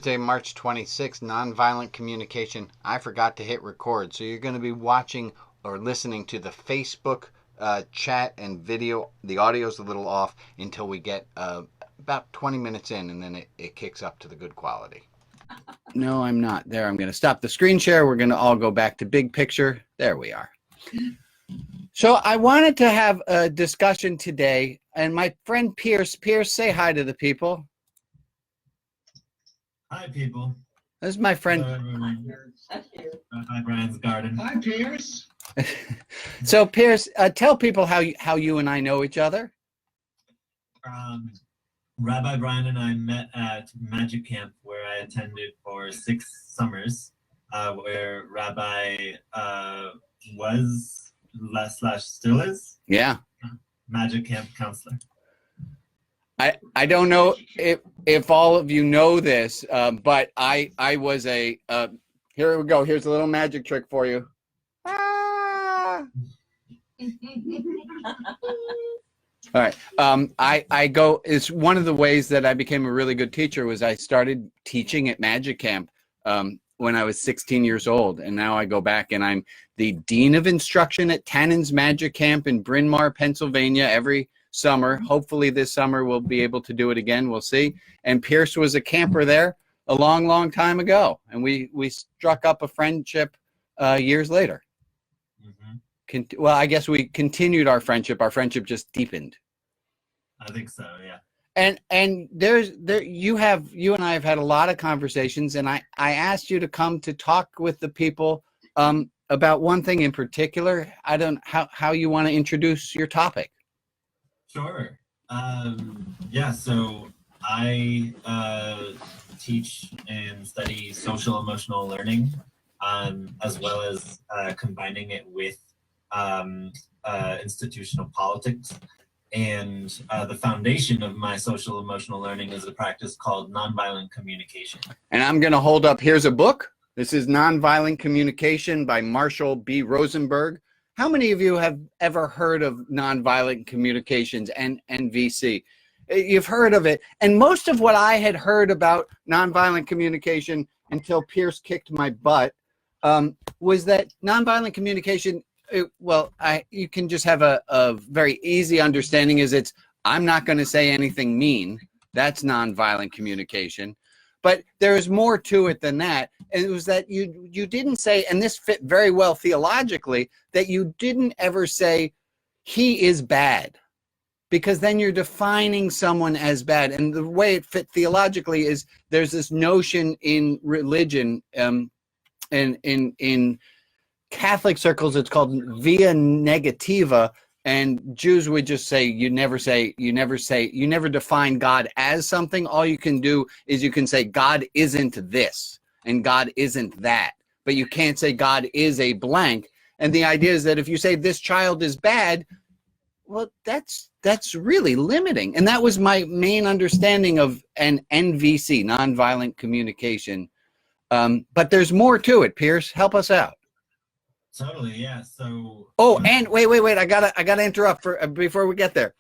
Thursday, March 26th, Nonviolent Communication. I forgot to hit record, so you're going to be watching or listening to the Facebook chat and video. The audio's a little off until we get about 20 minutes in, and then it kicks up to the good quality. No, I'm not. There, I'm going to stop the screen share. We're going to all go back to big picture. There we are. So I wanted to have a discussion today, and my friend Pierce, say hi to the people. Hi, people. This is my friend. Hi, Brian's garden. Hi, Pierce. So Pierce, tell people how you and I know each other. Rabbi Brian and I met at Magic Camp, where I attended for 6 summers, where Rabbi was / still is. Yeah. Magic Camp counselor. I don't know if all of you know this, but I was a here we go. Here's a little magic trick for you. Ah! All right. I go. It's one of the ways that I became a really good teacher was I started teaching at Magic Camp when I was 16 years old, and now I go back and I'm the dean of instruction at Tannen's Magic Camp in Bryn Mawr, Pennsylvania, every summer. Hopefully this summer we'll be able to do it again. We'll see. And Pierce was a camper there a long time ago, and we struck up a friendship years later. Mm-hmm. Well, I guess we continued our friendship. Our friendship just deepened. I think so, yeah. And you and I have had a lot of conversations, and I asked you to come to talk with the people about one thing in particular. I don't how you want to introduce your topic. Sure. Yeah, so I teach and study social emotional learning, as well as combining it with institutional politics. And the foundation of my social emotional learning is a practice called nonviolent communication. And I'm going to hold up, here's a book. This is Nonviolent Communication by Marshall B. Rosenberg. How many of you have ever heard of nonviolent communications and NVC? You've heard of it. And most of what I had heard about nonviolent communication until Pierce kicked my butt was that nonviolent communication, you can just have a very easy understanding is I'm not going to say anything mean. That's nonviolent communication. But there is more to it than that. It was that you didn't say, and this fit very well theologically, that you didn't ever say he is bad, because then you're defining someone as bad. And the way it fit theologically is there's this notion in religion, and in Catholic circles, it's called via negativa, and Jews would just say you never define God as something. All you can do is you can say God isn't this and God isn't that, but you can't say God is a blank. And the idea is that if you say this child is bad, well, that's really limiting. And that was my main understanding of an NVC, nonviolent communication. But there's more to it. Pierce, help us out. Totally, yeah. So. Oh, and wait. I gotta interrupt before we get there,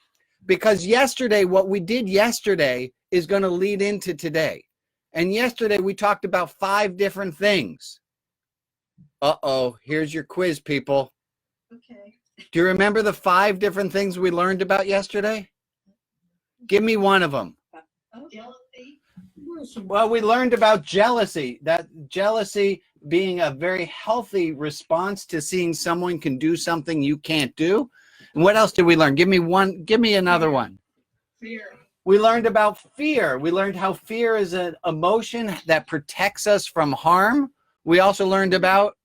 because what we did yesterday is going to lead into today, and yesterday we talked about 5 different things. Here's your quiz, people. Okay. Do you remember the 5 different things we learned about yesterday? Give me one of them. Jealousy. Well, we learned about jealousy. That jealousy being a very healthy response to seeing someone can do something you can't do. And what else did we learn? Give me another one. Fear. We learned about fear. We learned how fear is an emotion that protects us from harm. We also learned about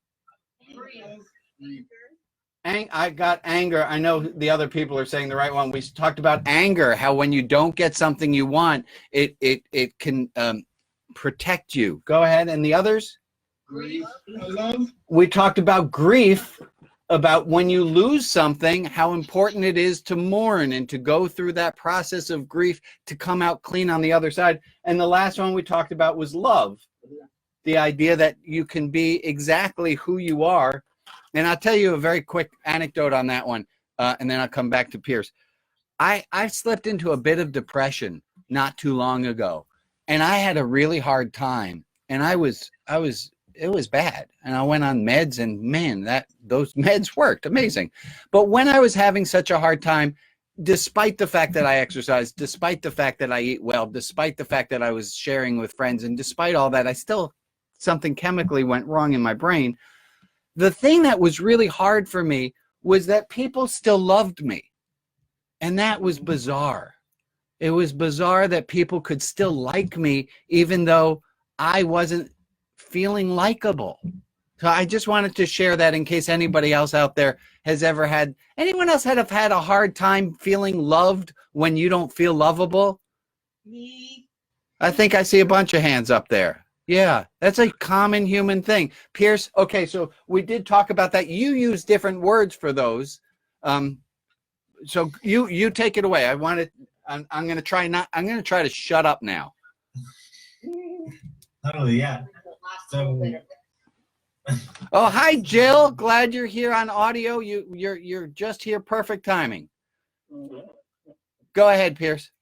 I got anger. I know the other people are saying the right one. We talked about anger, how when you don't get something you want, it can protect you. Go ahead. And the others? Grief. Love. We talked about grief, about when you lose something, how important it is to mourn and to go through that process of grief to come out clean on the other side. And the last one we talked about was love. The idea that you can be exactly who you are. And I'll tell you a very quick anecdote on that one, and then I'll come back to Pierce. I slipped into a bit of depression not too long ago. and I had a really hard time, and it was bad, and I went on meds, and man, those meds worked amazing. But when I was having such a hard time, despite the fact that I exercise, despite the fact that I eat well, despite the fact that I was sharing with friends, and despite all that, I still, something chemically went wrong in my brain. The thing that was really hard for me was that people still loved me. And that was bizarre. It was bizarre that people could still like me, even though I wasn't feeling likable. So I just wanted to share that in case anybody else out there has ever had, anyone else have had a hard time feeling loved when you don't feel lovable? Me. I think I see a bunch of hands up there. Yeah, that's a common human thing. Pierce, okay, so we did talk about that. You use different words for those. So you take it away. I'm going to try to shut up now. Totally, yeah. So, Oh, hi, Jill. Glad you're here on audio. You're just here. Perfect timing. Go ahead, Pierce.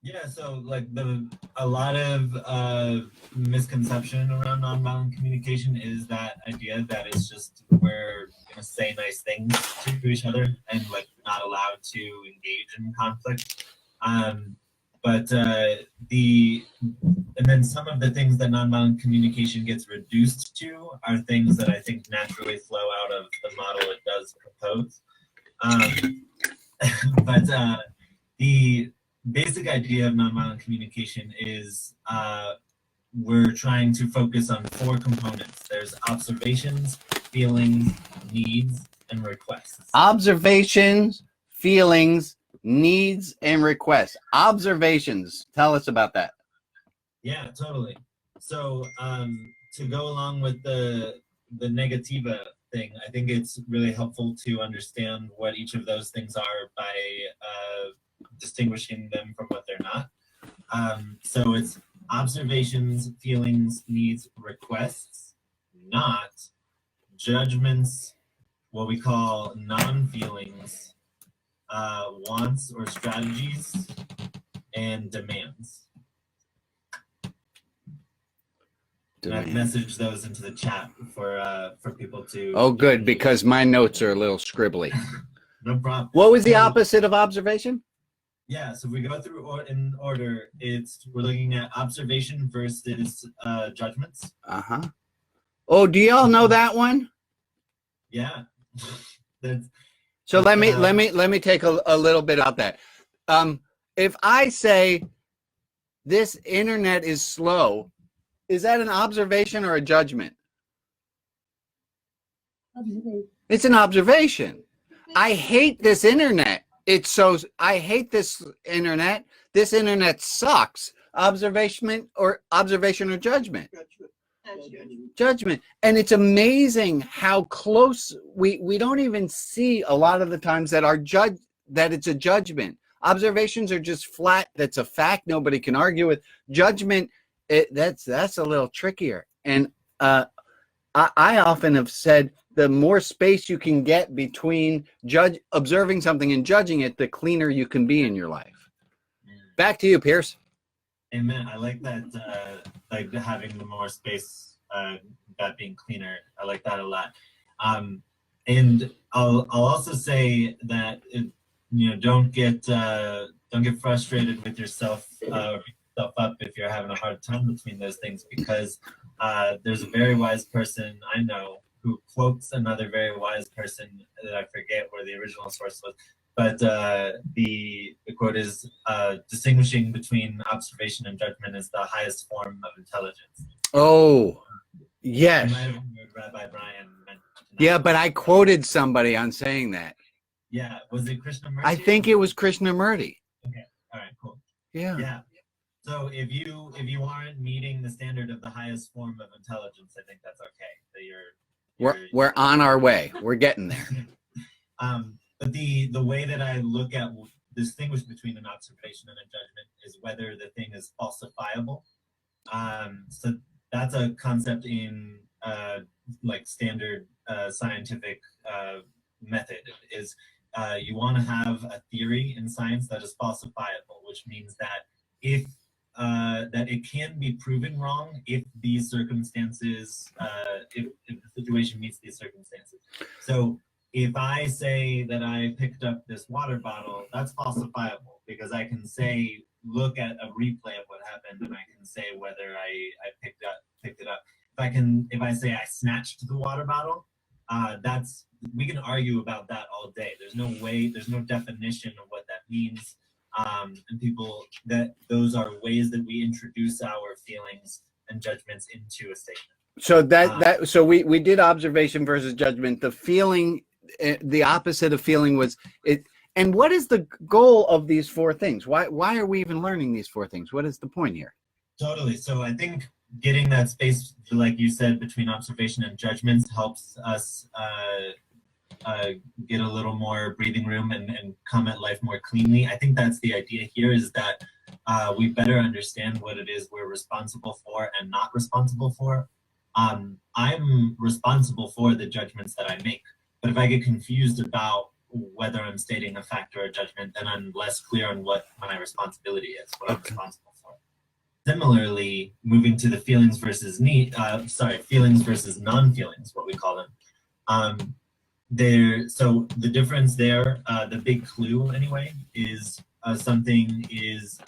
yeah, so like a lot of misconception around nonviolent communication is that idea that it's just we're gonna say nice things to each other and like not allowed to engage in conflict. And then some of the things that nonviolent communication gets reduced to are things that I think naturally flow out of the model it does propose. The basic idea of nonviolent communication is we're trying to focus on 4 components. There's observations, feelings, needs, and requests. Observations, feelings, needs, and requests. Observations. Tell us about that. Yeah, totally. So to go along with the negativa thing, I think it's really helpful to understand what each of those things are by distinguishing them from what they're not. So it's observations, feelings, needs, requests, not judgments, what we call non-feelings, wants or strategies, and demands. And I've messaged those into the chat for people to. Oh, good, because my notes are a little scribbly. No problem. What was the opposite of observation? Yeah, so if we go through in order, we're looking at observation versus judgments. Uh-huh. Oh, do y'all know that one? Yeah. So let me take a little bit about that. If I say this internet is slow, is that an observation or a judgment? It's an observation. I hate this internet. I hate this internet. This internet sucks. Observation or judgment? Judgment. And it's amazing how close we don't even see a lot of the times that that it's a judgment. Observations are just flat. That's a fact. Nobody can argue with. Judgment, that's a little trickier. And I often have said the more space you can get between observing something and judging it, the cleaner you can be in your life. Back to you, Pierce. Amen. I like that, like having the more space, that being cleaner. I like that a lot. And I'll also say that don't get frustrated with yourself, up if you're having a hard time between those things, because there's a very wise person I know who quotes another very wise person that I forget where the original source was, but the quote is distinguishing between observation and judgment is the highest form of intelligence. Oh, yes. You might have heard Rabbi Brian mention that. Yeah, but I quoted somebody on saying that. Yeah, was it Krishnamurti? I think it was Krishnamurti. Okay, all right, cool. Yeah. Yeah. So if you aren't meeting the standard of the highest form of intelligence, I think that's okay. That We're on our way. We're getting there. But the way that I look at distinguish between an observation and a judgment is whether the thing is falsifiable. So that's a concept in like standard scientific method is you want to have a theory in science that is falsifiable, which means that if that it can be proven wrong if these circumstances, if the situation meets these circumstances. So if I say that I picked up this water bottle, that's falsifiable because I can say, look at a replay of what happened, and I can say whether I picked it up. If I say I snatched the water bottle, we can argue about that all day. There's no definition of what that means. And those are ways that we introduce our feelings and judgments into a statement. So we did observation versus judgment. The feeling, the opposite of feeling was it. And what is the goal of these four things? Why are we even learning these four things? What is the point here? Totally. So I think getting that space, like you said, between observation and judgments helps us get a little more breathing room and come at life more cleanly. I think that's the idea here, is that we better understand what it is we're responsible for and not responsible for. I'm responsible for the judgments that I make, but if I get confused about whether I'm stating a fact or a judgment, then I'm less clear on what my responsibility is, what I'm responsible for. Similarly, moving to the feelings versus feelings versus non-feelings, what we call them. So the difference there, the big clue anyway, is something is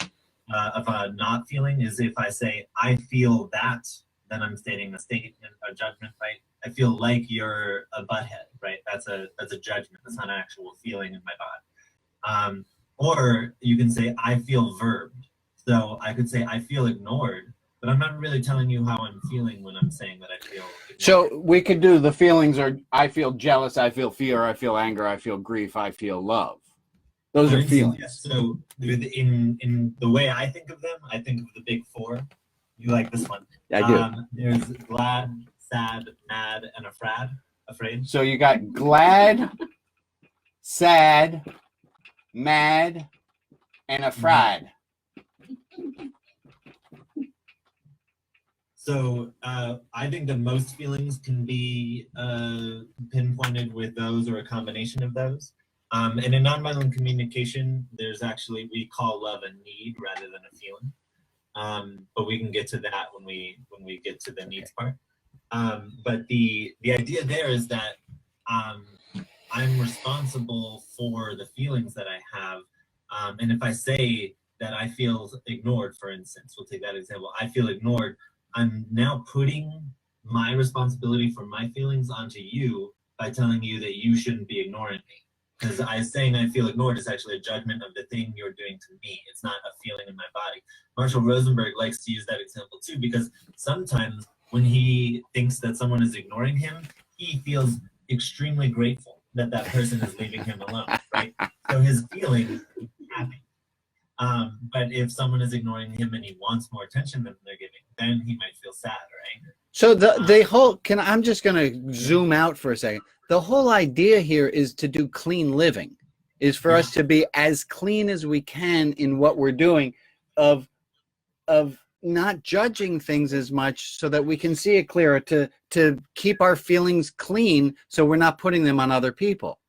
of a not feeling is if I say I feel that, then I'm stating a statement, a judgment, right? I feel like you're a butthead, right? That's a judgment. That's not an actual feeling in my body. Or you can say I feel verbed. So I could say I feel ignored, but I'm not really telling you how I'm feeling when I'm saying that I feel ignored. So we could do the feelings are I feel jealous, I feel fear, I feel anger, I feel grief, I feel love. Those are feelings. Yes. So in the way I think of them, I think of the big four. You like this one? I do. There's glad, sad, mad, and afraid. So you got glad, sad, mad, and afraid. So I think that most feelings can be pinpointed with those or a combination of those. And in nonviolent communication, there's actually, we call love a need rather than a feeling. But we can get to that when we get to the needs part. But the idea there is that I'm responsible for the feelings that I have. And if I say that I feel ignored, for instance, we'll take that example. I feel ignored. I'm now putting my responsibility for my feelings onto you by telling you that you shouldn't be ignoring me. Because saying I feel ignored is actually a judgment of the thing you're doing to me. It's not a feeling in my body. Marshall Rosenberg likes to use that example too, because sometimes when he thinks that someone is ignoring him, he feels extremely grateful that that person is leaving him alone, right? So his feeling is happy. But if someone is ignoring him and he wants more attention than they're giving, then he might feel sad or angry. So the whole, I'm just going to zoom out for a second. The whole idea here is to do clean living, is for us to be as clean as we can in what we're doing, of not judging things as much so that we can see it clearer, to keep our feelings clean so we're not putting them on other people.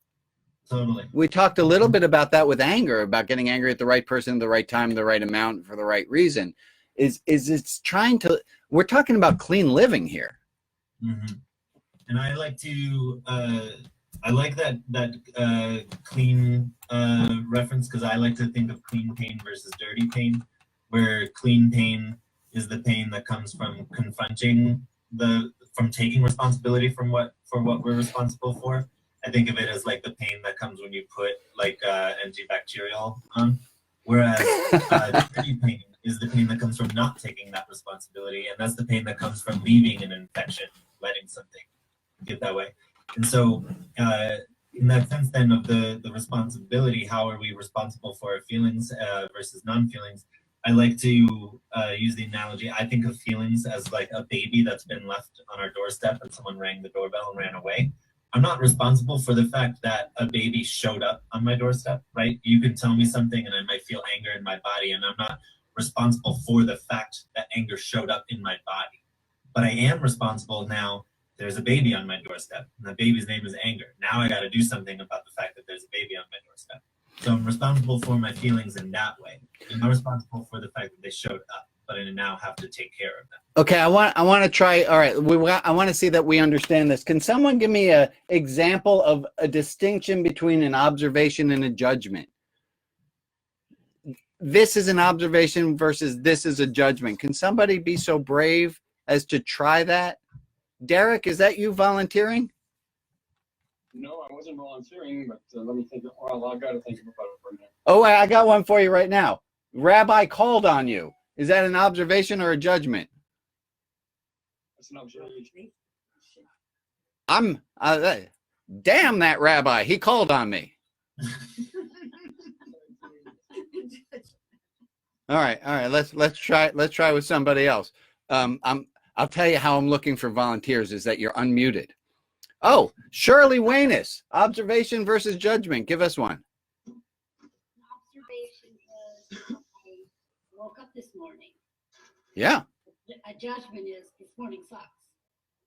Totally. We talked a little bit about that with anger, about getting angry at the right person, at the right time, the right amount, for the right reason. It's trying to, we're talking about clean living here. Mm-hmm. And I like to, I like that clean reference, because I like to think of clean pain versus dirty pain, where clean pain is the pain that comes from confronting from taking responsibility for what we're responsible for. I think of it as like the pain that comes when you put like antibacterial on, whereas dirty pain is the pain that comes from not taking that responsibility, and that's the pain that comes from leaving an infection, letting something get that way. And so in that sense then of the responsibility, how are we responsible for our feelings versus non-feelings? I like to use the analogy, I think of feelings as like a baby that's been left on our doorstep and someone rang the doorbell and ran away. I'm not responsible for the fact that a baby showed up on my doorstep, right? You can tell me something and I might feel anger in my body, and I'm not responsible for the fact that anger showed up in my body. But I am responsible now. There's a baby on my doorstep, and the baby's name is anger. Now I got to do something about the fact that there's a baby on my doorstep. So I'm responsible for my feelings in that way. I'm not responsible for the fact that they showed up, but I now have to take care of them. Okay, I want to try. All right, I want to see that we understand this. Can someone give me a example of a distinction between an observation and a judgment? This is an observation versus this is a judgment. Can somebody be so brave as to try that? Derek, is that you volunteering? No, I wasn't volunteering, but let me think. Well, I've got to think about it for a minute. Oh, I got one for you right now. Rabbi called on you. Is that an observation or a judgment? That's an observation. Damn that rabbi. He called on me. All right. Let's try with somebody else. I'll tell you how I'm looking for volunteers is that you're unmuted. Oh, Shirley Wayness, observation versus judgment. Give us one. Observation is I woke up this morning. Yeah. A judgment is this morning sucks.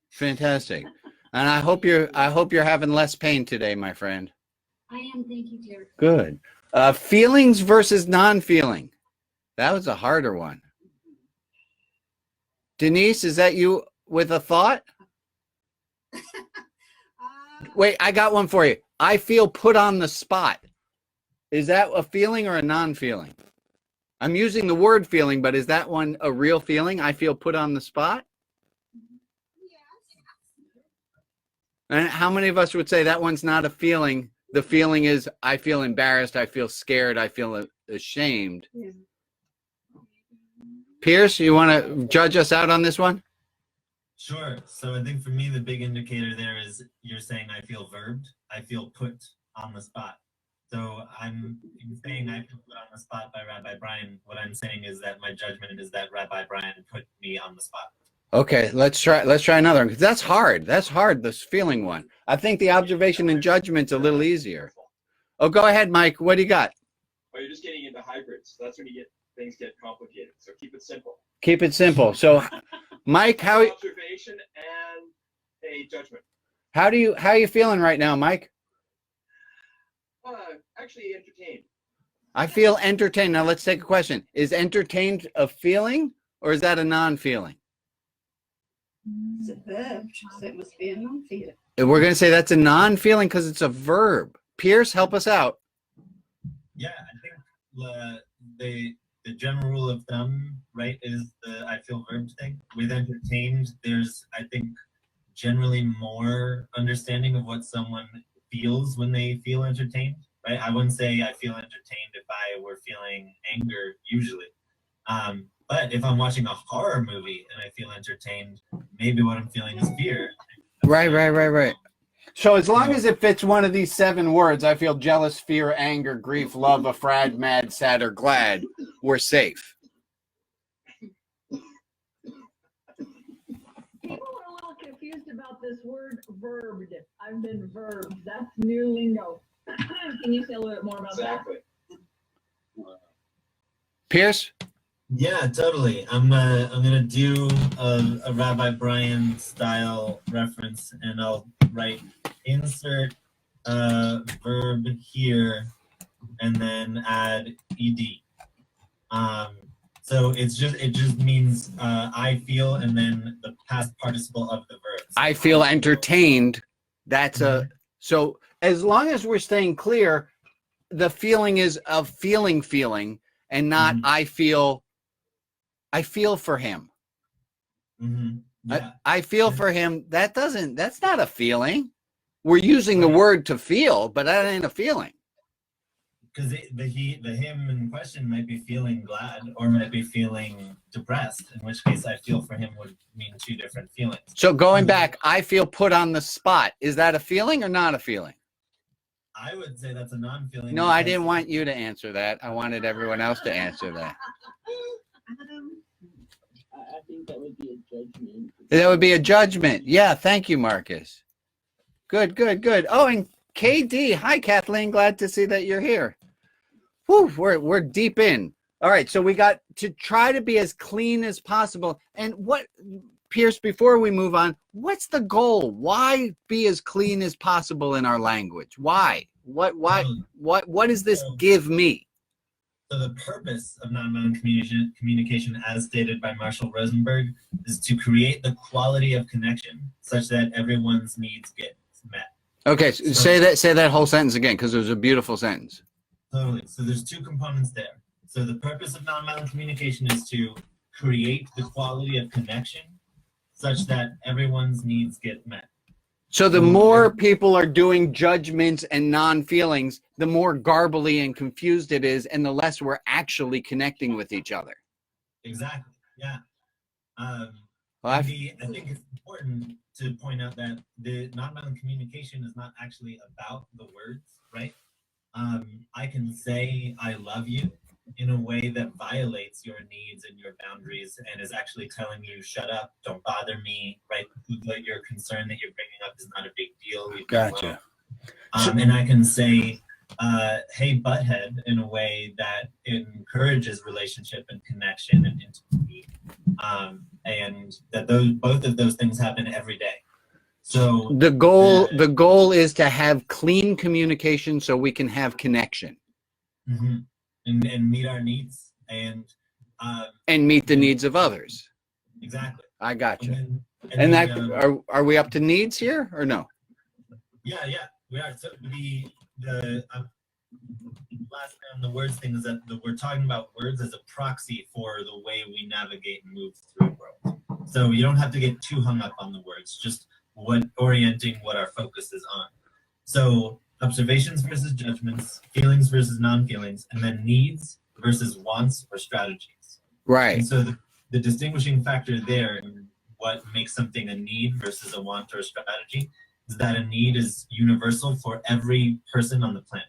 Fantastic. And I hope you're having less pain today, my friend. I am, thank you, dear. Good. Feelings versus non-feeling. That was a harder one. Denise, is that you with a thought? Wait, I got one for you. I feel put on the spot. Is that a feeling or a non-feeling? I'm using the word feeling, but is that one a real feeling? I feel put on the spot? And how many of us would say that one's not a feeling? The feeling is I feel embarrassed, I feel scared, I feel ashamed. Yeah. Pierce, you want to judge us out on this one? Sure. So I think for me, the big indicator there is you're saying I feel verbed. I feel put on the spot. So I'm saying I feel put on the spot by Rabbi Brian. What I'm saying is that my judgment is that Rabbi Brian put me on the spot. Okay, let's try another one. 'Cause that's hard. That's hard, this feeling one. I think the observation and judgment's a little easier. Oh, go ahead, Mike. What do you got? Well, you're just getting into hybrids. So that's when things get complicated. So keep it simple. Keep it simple. So, Mike, how Observation and a judgment. how are you feeling right now, Mike? Actually entertained. I feel entertained. Now let's take a question. Is entertained a feeling or is that a non-feeling? It's a verb, so it must be a non-feeling. We're going to say that's a non-feeling because it's a verb. Pierce, help us out. Yeah, I think the general rule of thumb, right, is the I feel verbed thing. With entertained, there's, I think, generally more understanding of what someone feels when they feel entertained, right? I wouldn't say I feel entertained if I were feeling anger usually. But if I'm watching a horror movie and I feel entertained, maybe what I'm feeling is fear. Right. So as long as it fits one of these 7 words, I feel jealous, fear, anger, grief, love, afraid, mad, sad, or glad, we're safe. People are a little confused about this word verbed. I've been verbed. That's new lingo. Can you say a little bit more about Exactly. Pierce? Yeah, totally. I'm gonna do a Rabbi Brian style reference, and I'll write insert verb here, and then add ed. So it just means I feel, and then the past participle of the verb. I feel entertained. That's so as long as we're staying clear, the feeling is a feeling, and not I feel for him. Yeah. I feel for him. That's not a feeling. We're using the word to feel, but that ain't a feeling. Because the him in question might be feeling glad or might be feeling depressed, in which case I feel for him would mean 2 different feelings. So going back, I feel put on the spot. Is that a feeling or not a feeling? I would say that's a non-feeling. No, I didn't want you to answer that. I wanted everyone else to answer that. I think that would be a judgment. That would be a judgment. Yeah, thank you, Marcus. Good. Oh, and KD. Hi, Kathleen. Glad to see that you're here. Whew, we're deep in. All right, so we got to try to be as clean as possible. And what Pierce, before we move on, what's the goal? Why be as clean as possible in our language? Why? What does this give me? So the purpose of nonviolent communication, as stated by Marshall Rosenberg, is to create the quality of connection such that everyone's needs get met. Okay, so say that whole sentence again, because it was a beautiful sentence. Totally. So there's two components there. So the purpose of nonviolent communication is to create the quality of connection such that everyone's needs get met. So the more people are doing judgments and non-feelings, the more garbly and confused it is, and the less we're actually connecting with each other. Exactly. Yeah. I think it's important to point out that the nonviolent communication is not actually about the words, right? I can say I love you in a way that violates your needs and your boundaries and is actually telling you, shut up, don't bother me, right? Your concern that you're bringing up is not a big deal. Gotcha. And I can say, hey, butthead, in a way that encourages relationship and connection and intimacy. And that both of those things happen every day. So the goal is to have clean communication so we can have connection. Mm-hmm. And meet our needs and meet the needs of others. Exactly. I got you. And that are we up to needs here or no? Yeah, we are. So the last thing on the words thing is that we're talking about words as a proxy for the way we navigate and move through the world. So you don't have to get too hung up on the words, just orienting what our focus is on. So observations versus judgments, feelings versus non-feelings, and then needs versus wants or strategies. Right. And so the distinguishing factor there in what makes something a need versus a want or a strategy is that a need is universal for every person on the planet.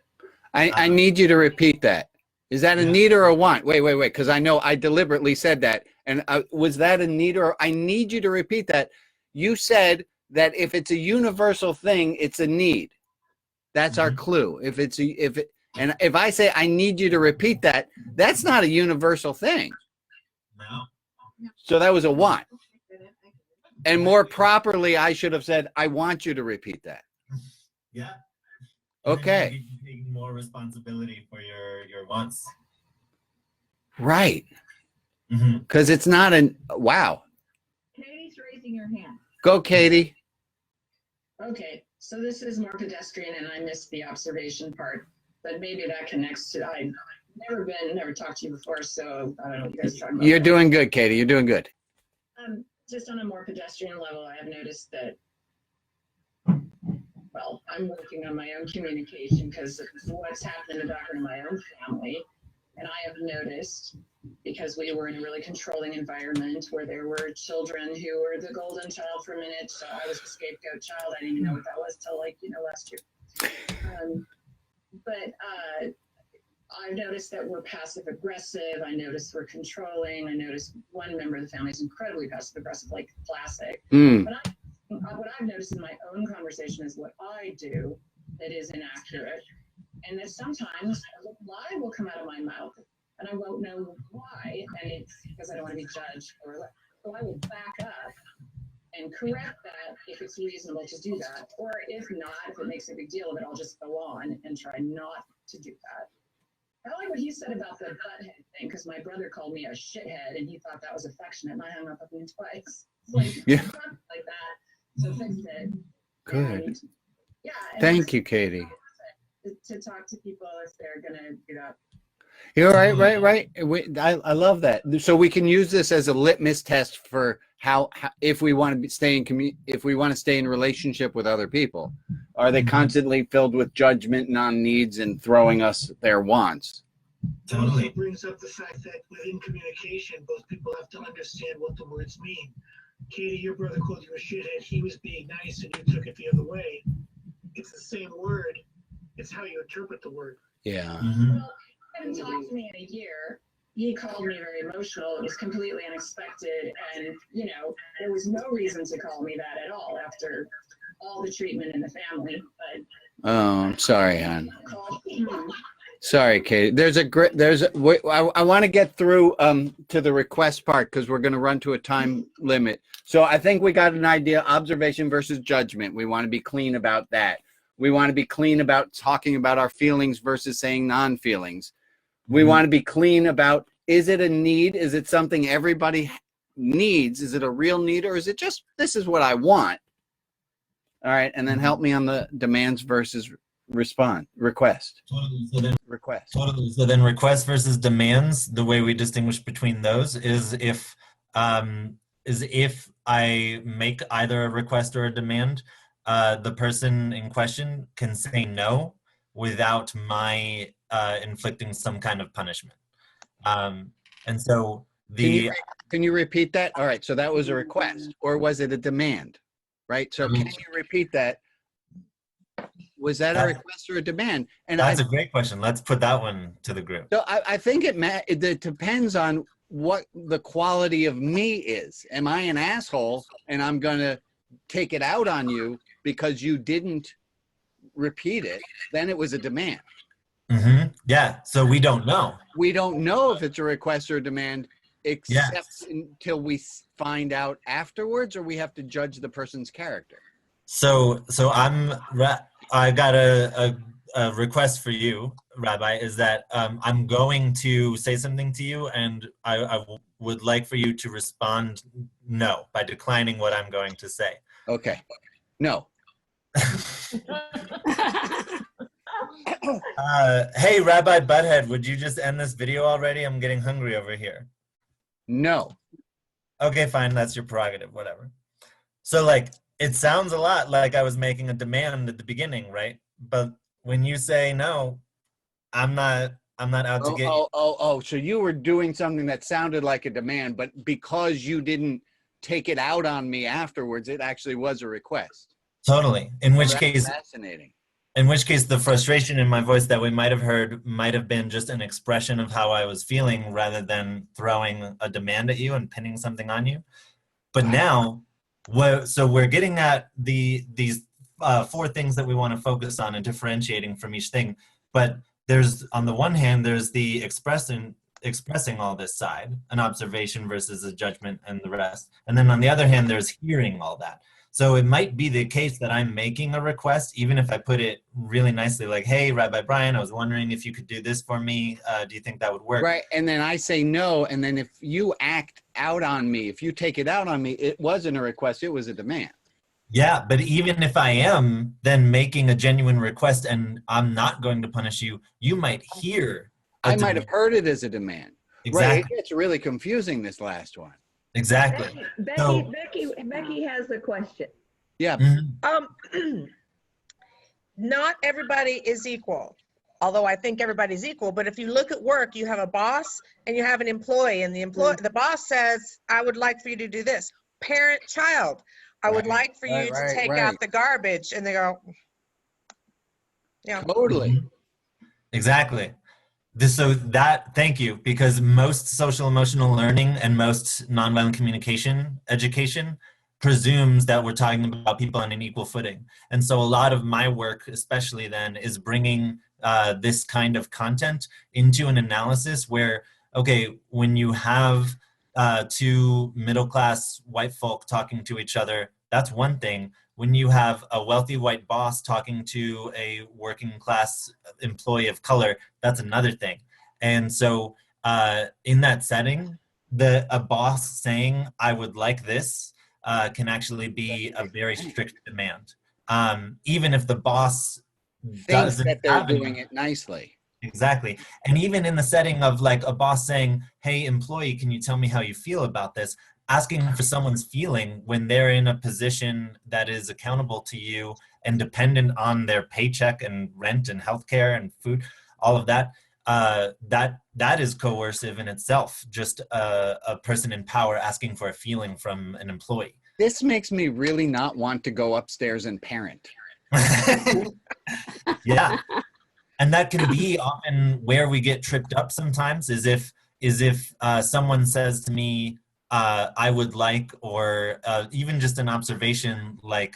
I need you to repeat that. Is that a need or a want? Wait, because I know I deliberately said that. And was that a need or I need you to repeat that. You said that if it's a universal thing, it's a need. That's our clue. If I say I need you to repeat that, that's not a universal thing. No. So that was a want. And more properly, I should have said I want you to repeat that. Yeah. Okay. Taking more responsibility for your wants. Right. Because it's not wow. Katie's raising her hand. Go, Katie. Okay, so this is more pedestrian and I missed the observation part, but maybe that connects to, I've never talked to you before, so I don't know what you guys are talking about. You're doing good, Katie. You're doing good. Just on a more pedestrian level, I have noticed that, well, I'm working on my own communication because of what's happened in the background of my own family. And I have noticed, because we were in a really controlling environment where there were children who were the golden child for a minute. So I was the scapegoat child. I didn't even know what that was till last year. But I've noticed that we're passive aggressive. I noticed we're controlling. I noticed one member of the family is incredibly passive aggressive, like classic. But what I've noticed in my own conversation is what I do that is inaccurate. And that sometimes a lie will come out of my mouth and I won't know why. And it's because I don't want to be judged. So I will back up and correct that if it's reasonable to do that. Or if not, if it makes a big deal of it, I'll just go on and try not to do that. I like what he said about the butthead thing, because my brother called me a shithead and he thought that was affectionate and I hung up on him twice. It's like, yeah. Like that. So fix it. Good. And, yeah. Thank you, Katie. To talk to people if they're gonna do that. You're right. I love that. So we can use this as a litmus test for how if we want to stay in relationship with other people. Are they constantly filled with judgment, non-needs, and throwing us their wants? It also brings up the fact that within communication, both people have to understand what the words mean. Katie, your brother called you a shithead. He was being nice, and you took it the other way. It's the same word. It's how you interpret the word. Yeah. Well, he hadn't talked to me in a year. He called me very emotional. It was completely unexpected. And, there was no reason to call me that at all after all the treatment in the family. But Oh, I'm sorry, hon. Sorry, Katie. I want to get through to the request part because we're going to run to a time limit. So I think we got an idea, observation versus judgment. We want to be clean about that. We want to be clean about talking about our feelings versus saying non-feelings. We want to be clean about, is it a need? Is it something everybody needs? Is it a real need, or is it just, this is what I want? All right. And then help me on the demands versus request. Totally. So then request versus demands, the way we distinguish between those is if I make either a request or a demand, the person in question can say no without my inflicting some kind of punishment. And so can you repeat that? All right. So that was a request, or was it a demand? Right. So can you repeat that? Was that a request or a demand? And that's a great question. Let's put that one to the group. So I think it depends on what the quality of me is. Am I an asshole and I'm going to take it out on you because you didn't repeat it? Then it was a demand. Yeah. So we don't know. We don't know if it's a request or a demand, except until we find out afterwards, or we have to judge the person's character. So I got a request for you, Rabbi, is that I'm going to say something to you, and I would like for you to respond no by declining what I'm going to say. Okay. No. Hey, Rabbi Butthead, would you just end this video already? I'm getting hungry over here. No. Okay, fine. That's your prerogative. Whatever. So, like, it sounds a lot like I was making a demand at the beginning, right? But when you say no, I'm not out to get you. So you were doing something that sounded like a demand, but because you didn't take it out on me afterwards, it actually was a request. Totally. In which case, fascinating. In which case, the frustration in my voice that we might have heard might have been just an expression of how I was feeling rather than throwing a demand at you and pinning something on you. But now, so we're getting at these 4 things that we want to focus on and differentiating from each thing. But there's, on the one hand, there's the expressing all this side, an observation versus a judgment and the rest. And then on the other hand, there's hearing all that. So it might be the case that I'm making a request, even if I put it really nicely, like, hey, Rabbi Brian, I was wondering if you could do this for me. Do you think that would work? Right. And then I say no. And then if you act out on me, if you take it out on me, it wasn't a request. It was a demand. Yeah. But even if I am then making a genuine request and I'm not going to punish you, you might hear. I might have heard it as a demand. Exactly. Right. It's really confusing, this last one. Exactly. Becky has a question. Yeah. Not everybody is equal, although I think everybody's equal. But if you look at work, you have a boss and you have an employee, and the boss says, I would like for you to do this. Parent, child, I would like for you to take out the garbage. And they go, yeah. Totally. Exactly. Thank you, because most social emotional learning and most nonviolent communication education presumes that we're talking about people on an equal footing. And so a lot of my work, especially then, is bringing this kind of content into an analysis where, okay, when you have 2 middle-class white folk talking to each other, that's one thing. When you have a wealthy white boss talking to a working class employee of color, that's another thing. And so in that setting, a boss saying, I would like this, can actually be a very strict demand. Even if the boss thinks that they're doing it nicely. Exactly. And even in the setting of like a boss saying, hey, employee, can you tell me how you feel about this? Asking for someone's feeling when they're in a position that is accountable to you and dependent on their paycheck and rent and healthcare and food, all of that, that is coercive in itself. Just a person in power asking for a feeling from an employee. This makes me really not want to go upstairs and parent. Yeah. And that can be often where we get tripped up sometimes, is if someone says to me, I would like, or even just an observation like,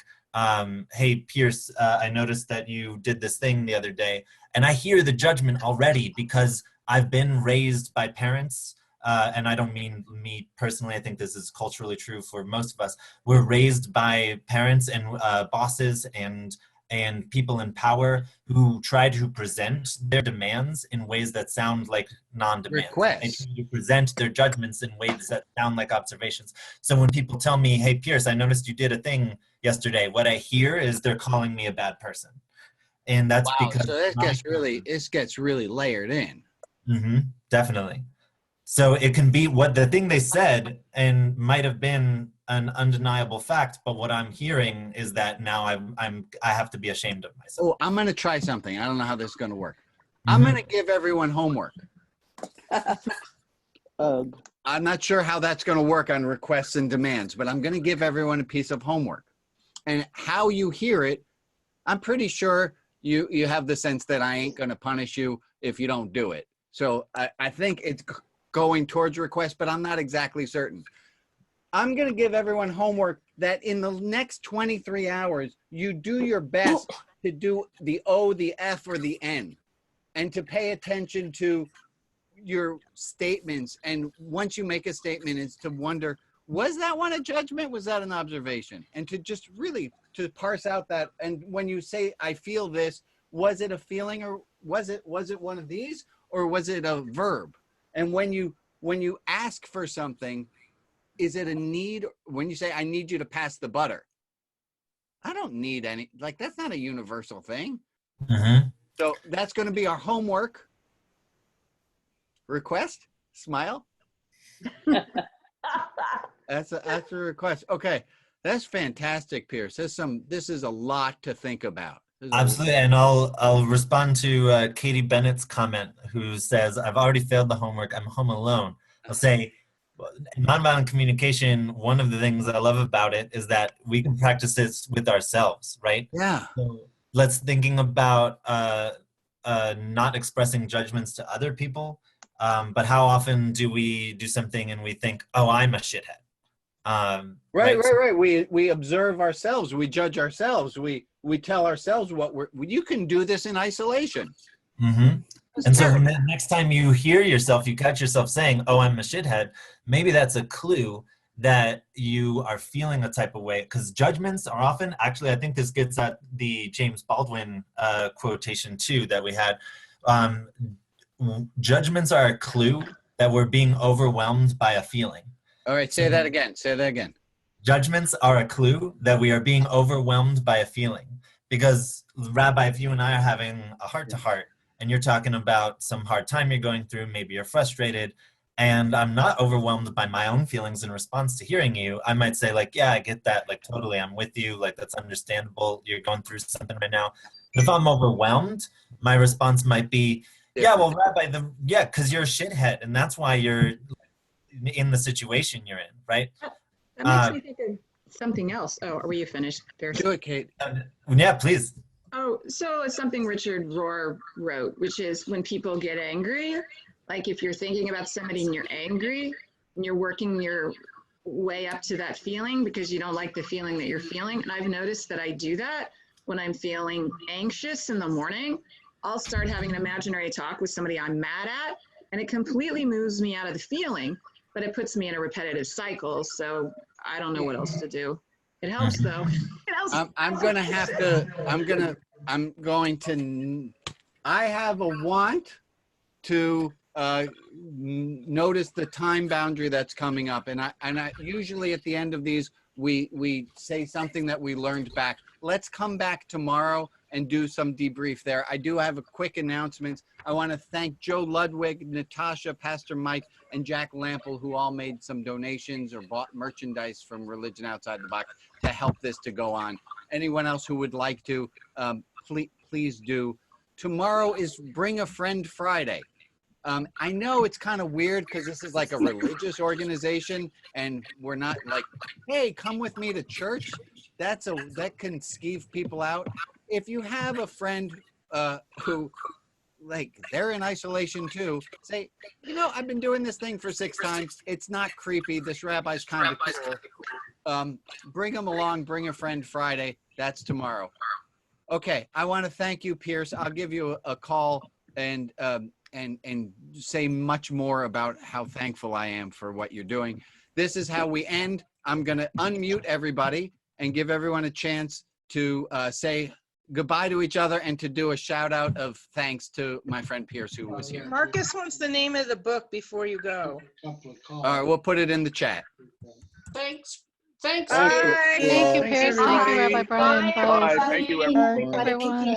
hey, Pierce, I noticed that you did this thing the other day, and I hear the judgment already because I've been raised by parents, and I don't mean me personally. I think this is culturally true for most of us. We're raised by parents and bosses and people in power who try to present their demands in ways that sound like non-demands. Requests. They try to present their judgments in ways that sound like observations. So when people tell me, hey, Pierce, I noticed you did a thing yesterday, what I hear is they're calling me a bad person. And that's because so this gets really layered in. Definitely. So it can be what the thing they said and might have been an undeniable fact, but what I'm hearing is that now I have to be ashamed of myself. Oh, I'm going to try something. I don't know how this is going to work. I'm going to give everyone homework. I'm not sure how that's going to work on requests and demands, but I'm going to give everyone a piece of homework. And how you hear it, I'm pretty sure you have the sense that I ain't going to punish you if you don't do it. So I think it's going towards request, but I'm not exactly certain. I'm going to give everyone homework that in the next 23 hours, you do your best to do the O, the F, or the N, and to pay attention to your statements. And once you make a statement, it's to wonder, was that one a judgment? Was that an observation? And to just really to parse out that. And when you say, I feel this, was it a feeling, or was it one of these, or was it a verb? And when you ask for something, is it a need? When you say, I need you to pass the butter, I don't need any, like, that's not a universal thing. So that's going to be our homework. Request, smile. That's a request. Okay. That's fantastic, Pierce. This is a lot to think about. Absolutely. And I'll respond to Katie Bennett's comment, who says, I've already failed the homework. I'm home alone. I'll say, nonviolent communication, one of the things that I love about it is that we can practice this with ourselves, right? Yeah. So let's thinking about not expressing judgments to other people, but how often do we do something and we think, oh, I'm a shithead? Right. We observe ourselves. We judge ourselves. We tell ourselves you can do this in isolation. And so the next time you hear yourself, you catch yourself saying, oh, I'm a shithead, maybe that's a clue that you are feeling a type of way. Because judgments are often, actually, I think this gets at the James Baldwin quotation too that we had. Judgments are a clue that we're being overwhelmed by a feeling. All right, say that again. Say that again. Judgments are a clue that we are being overwhelmed by a feeling. Because, Rabbi, if you and I are having a heart-to-heart, and you're talking about some hard time you're going through, maybe you're frustrated, and I'm not overwhelmed by my own feelings in response to hearing you, I might say, like, yeah, I get that, like, totally, I'm with you, like, that's understandable, you're going through something right now. But if I'm overwhelmed, my response might be, yeah, well, Rabbi, because you're a shithead, and that's why you're in the situation you're in, right? That makes me think of something else. Oh, were you finished, Pierce? Do it, Kate. Yeah, please. Oh, so it's something Richard Rohr wrote, which is when people get angry, like if you're thinking about somebody and you're angry and you're working your way up to that feeling because you don't like the feeling that you're feeling. And I've noticed that I do that when I'm feeling anxious in the morning. I'll start having an imaginary talk with somebody I'm mad at, and it completely moves me out of the fefeeling, but it puts me in a repetitive cycle. So I don't know what else to do. It helps though. I have a want to notice the time boundary that's coming up. And I usually at the end of these, we say something that we learned back. Let's come back tomorrow and do some debrief there. I do have a quick announcement. I want to thank Joe Ludwig, Natasha, Pastor Mike, and Jack Lample, who all made some donations or bought merchandise from Religion Outside the Box to help this to go on. Anyone else who would like to, please do. Tomorrow is Bring a Friend Friday. I know it's kind of weird because this is like a religious organization and we're not like, hey, come with me to church. That can skeeve people out. If you have a friend who, like, they're in isolation too, say, I've been doing this thing for 6 times. It's not creepy. This rabbi's kind of cool. Bring them along. Bring a Friend Friday. That's tomorrow. Okay, I want to thank you, Pierce. I'll give you a call and say much more about how thankful I am for what you're doing. This is how we end. I'm going to unmute everybody and give everyone a chance to say goodbye to each other and to do a shout out of thanks to my friend Pierce, who was here. Marcus wants the name of the book before you go. All right, we'll put it in the chat. Thanks. Bye. Thank you, Pierce. Thank you, Rabbi Brian. Bye. Thank you, Everyone.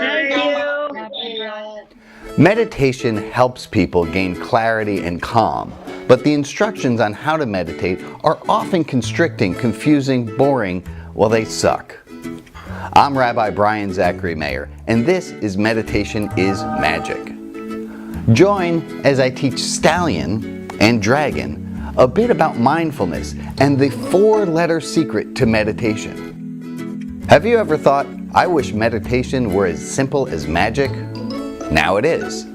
Meditation helps people gain clarity and calm, but the instructions on how to meditate are often constricting, confusing, boring, well, they suck. I'm Rabbi Brian Zachary Mayer, and this is Meditation is Magic. Join as I teach Stallion and Dragon a bit about mindfulness and the 4-letter secret to meditation. Have you ever thought, I wish meditation were as simple as magic? Now it is.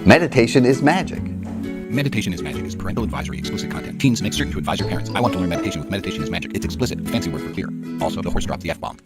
Meditation is magic. Meditation is Magic is parental advisory, explicit content. Teens make certain to advise your parents. I want to learn meditation with Meditation is Magic. It's explicit, fancy word for clear. Also, the horse dropped the F-bomb.